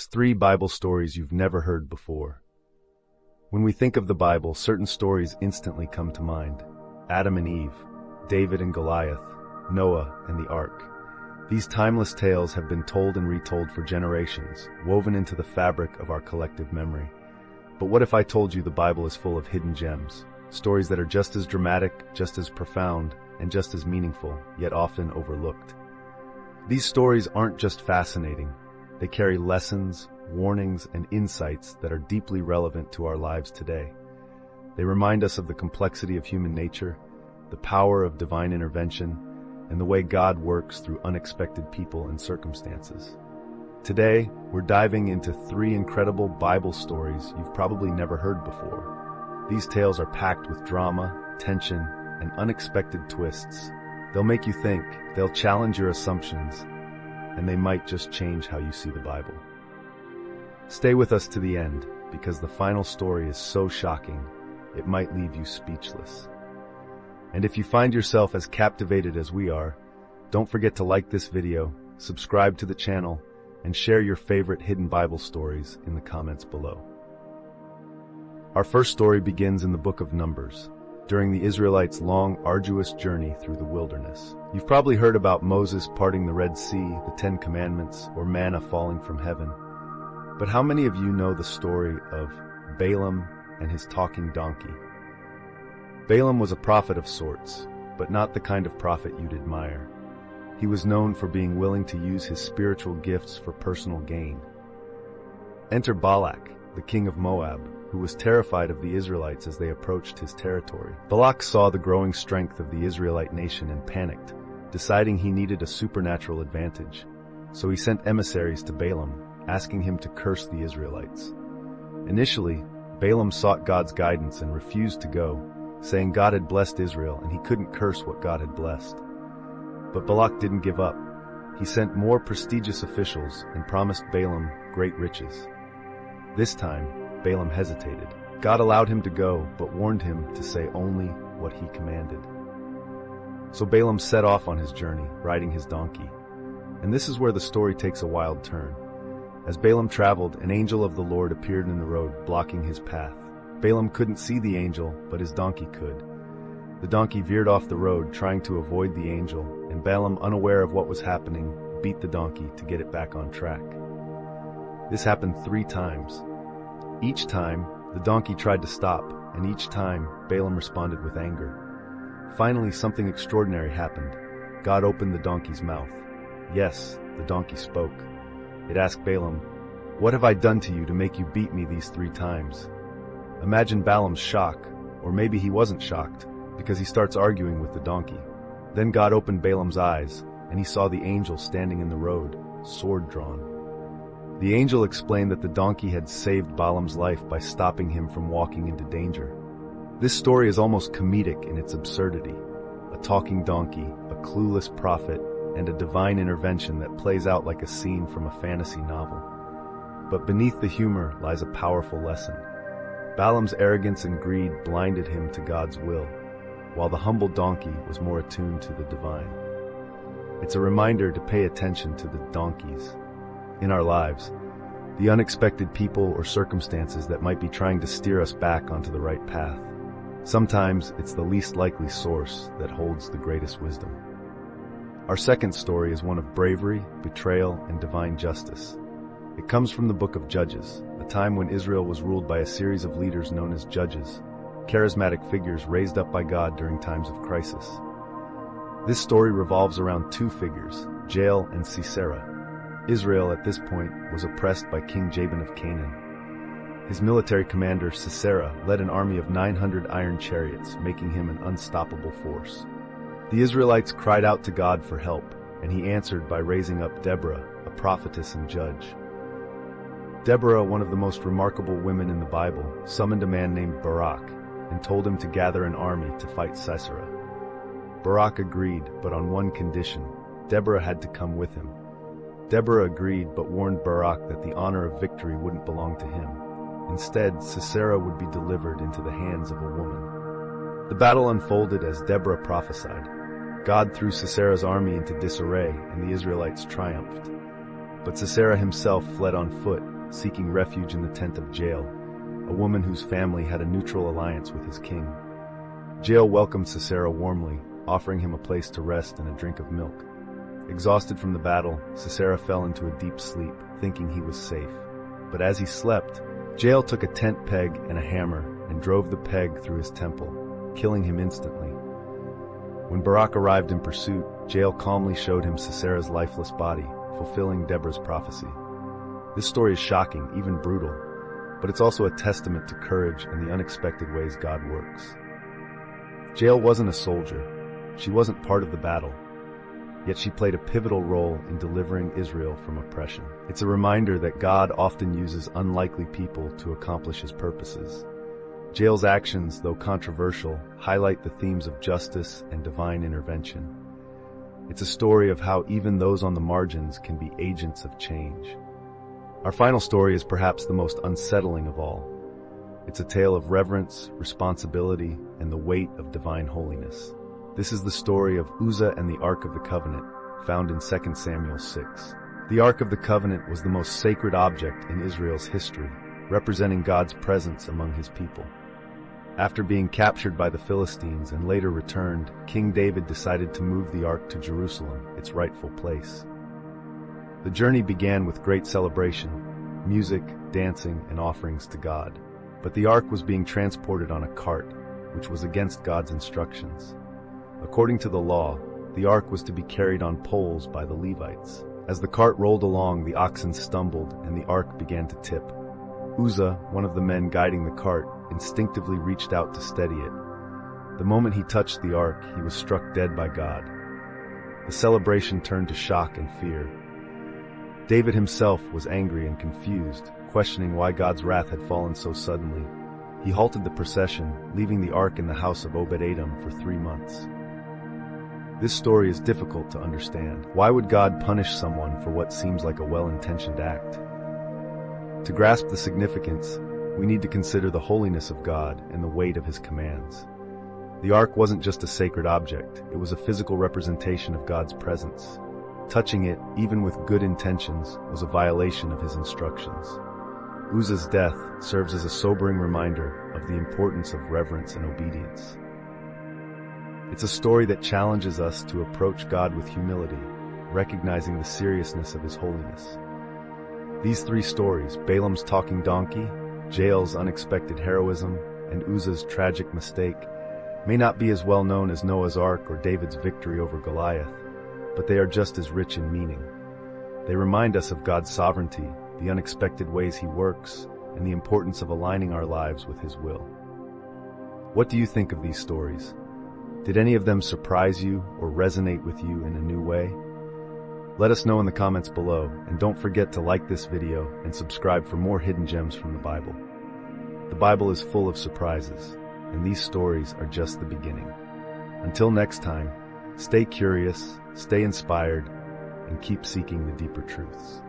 It's 3 Bible stories you've never heard before. When we think of the Bible, certain stories instantly come to mind. Adam and Eve, David and Goliath, Noah and the Ark. These timeless tales have been told and retold for generations, woven into the fabric of our collective memory. But what if I told you the Bible is full of hidden gems, stories that are just as dramatic, just as profound, and just as meaningful, yet often overlooked? These stories aren't just fascinating. They carry lessons, warnings, and insights that are deeply relevant to our lives today. They remind us of the complexity of human nature, the power of divine intervention, and the way God works through unexpected people and circumstances. Today, we're diving into 3 incredible Bible stories you've probably never heard before. These tales are packed with drama, tension, and unexpected twists. They'll make you think, they'll challenge your assumptions, and they might just change how you see the Bible. Stay with us to the end, because the final story is so shocking, it might leave you speechless. And if you find yourself as captivated as we are, don't forget to like this video, subscribe to the channel, and share your favorite hidden Bible stories in the comments below. Our first story begins in the book of Numbers, during the Israelites' long, arduous journey through the wilderness. You've probably heard about Moses parting the Red Sea, the 10 Commandments, or manna falling from heaven. But how many of you know the story of Balaam and his talking donkey? Balaam was a prophet of sorts, but not the kind of prophet you'd admire. He was known for being willing to use his spiritual gifts for personal gain. Enter Balak, the king of Moab, who was terrified of the Israelites as they approached his territory. Balak saw the growing strength of the Israelite nation and panicked, deciding he needed a supernatural advantage. So he sent emissaries to Balaam, asking him to curse the Israelites. Initially, Balaam sought God's guidance and refused to go, saying God had blessed Israel and he couldn't curse what God had blessed. But Balak didn't give up. He sent more prestigious officials and promised Balaam great riches. This time, Balaam hesitated. God allowed him to go, but warned him to say only what he commanded. So Balaam set off on his journey, riding his donkey. And this is where the story takes a wild turn. As Balaam traveled, an angel of the Lord appeared in the road, blocking his path. Balaam couldn't see the angel, but his donkey could. The donkey veered off the road, trying to avoid the angel, and Balaam, unaware of what was happening, beat the donkey to get it back on track. This happened 3 times. Each time, the donkey tried to stop, and each time, Balaam responded with anger. Finally, something extraordinary happened. God opened the donkey's mouth. Yes, the donkey spoke. It asked Balaam, "What have I done to you to make you beat me these 3 times?" Imagine Balaam's shock, or maybe he wasn't shocked, because he starts arguing with the donkey. Then God opened Balaam's eyes, and he saw the angel standing in the road, sword drawn. The angel explained that the donkey had saved Balaam's life by stopping him from walking into danger. This story is almost comedic in its absurdity. A talking donkey, a clueless prophet, and a divine intervention that plays out like a scene from a fantasy novel. But beneath the humor lies a powerful lesson. Balaam's arrogance and greed blinded him to God's will, while the humble donkey was more attuned to the divine. It's a reminder to pay attention to the donkeys in our lives, the unexpected people or circumstances that might be trying to steer us back onto the right path. Sometimes it's the least likely source that holds the greatest wisdom. Our second story is one of bravery, betrayal, and divine justice. It comes from the book of Judges, a time when Israel was ruled by a series of leaders known as judges, charismatic figures raised up by God during times of crisis. This story revolves around 2 figures, Jael and Sisera. Israel at this point was oppressed by King Jabin of Canaan. His military commander, Sisera, led an army of 900 iron chariots, making him an unstoppable force. The Israelites cried out to God for help, and he answered by raising up Deborah, a prophetess and judge. Deborah, one of the most remarkable women in the Bible, summoned a man named Barak and told him to gather an army to fight Sisera. Barak agreed, but on one condition: Deborah had to come with him. Deborah agreed, but warned Barak that the honor of victory wouldn't belong to him. Instead, Sisera would be delivered into the hands of a woman. The battle unfolded as Deborah prophesied. God threw Sisera's army into disarray, and the Israelites triumphed. But Sisera himself fled on foot, seeking refuge in the tent of Jael, a woman whose family had a neutral alliance with his king. Jael welcomed Sisera warmly, offering him a place to rest and a drink of milk. Exhausted from the battle, Sisera fell into a deep sleep, thinking he was safe. But as he slept, Jael took a tent peg and a hammer and drove the peg through his temple, killing him instantly. When Barak arrived in pursuit, Jael calmly showed him Sisera's lifeless body, fulfilling Deborah's prophecy. This story is shocking, even brutal, but it's also a testament to courage and the unexpected ways God works. Jael wasn't a soldier. She wasn't part of the battle. Yet she played a pivotal role in delivering Israel from oppression. It's a reminder that God often uses unlikely people to accomplish his purposes. Jael's actions, though controversial, highlight the themes of justice and divine intervention. It's a story of how even those on the margins can be agents of change. Our final story is perhaps the most unsettling of all. It's a tale of reverence, responsibility, and the weight of divine holiness. This is the story of Uzzah and the Ark of the Covenant, found in 2 Samuel 6. The Ark of the Covenant was the most sacred object in Israel's history, representing God's presence among his people. After being captured by the Philistines and later returned, King David decided to move the Ark to Jerusalem, its rightful place. The journey began with great celebration, music, dancing, and offerings to God. But the Ark was being transported on a cart, which was against God's instructions. According to the law, the Ark was to be carried on poles by the Levites. As the cart rolled along, the oxen stumbled and the Ark began to tip. Uzzah, one of the men guiding the cart, instinctively reached out to steady it. The moment he touched the Ark, he was struck dead by God. The celebration turned to shock and fear. David himself was angry and confused, questioning why God's wrath had fallen so suddenly. He halted the procession, leaving the Ark in the house of Obed-Edom for 3 months. This story is difficult to understand. Why would God punish someone for what seems like a well-intentioned act? To grasp the significance, we need to consider the holiness of God and the weight of his commands. The Ark wasn't just a sacred object, it was a physical representation of God's presence. Touching it, even with good intentions, was a violation of his instructions. Uzzah's death serves as a sobering reminder of the importance of reverence and obedience. It's a story that challenges us to approach God with humility, recognizing the seriousness of his holiness. These 3 stories, Balaam's talking donkey, Jael's unexpected heroism, and Uzzah's tragic mistake, may not be as well known as Noah's Ark or David's victory over Goliath, but they are just as rich in meaning. They remind us of God's sovereignty, the unexpected ways he works, and the importance of aligning our lives with his will. What do you think of these stories? Did any of them surprise you or resonate with you in a new way? Let us know in the comments below, and don't forget to like this video and subscribe for more hidden gems from the Bible. The Bible is full of surprises, and these stories are just the beginning. Until next time, stay curious, stay inspired, and keep seeking the deeper truths.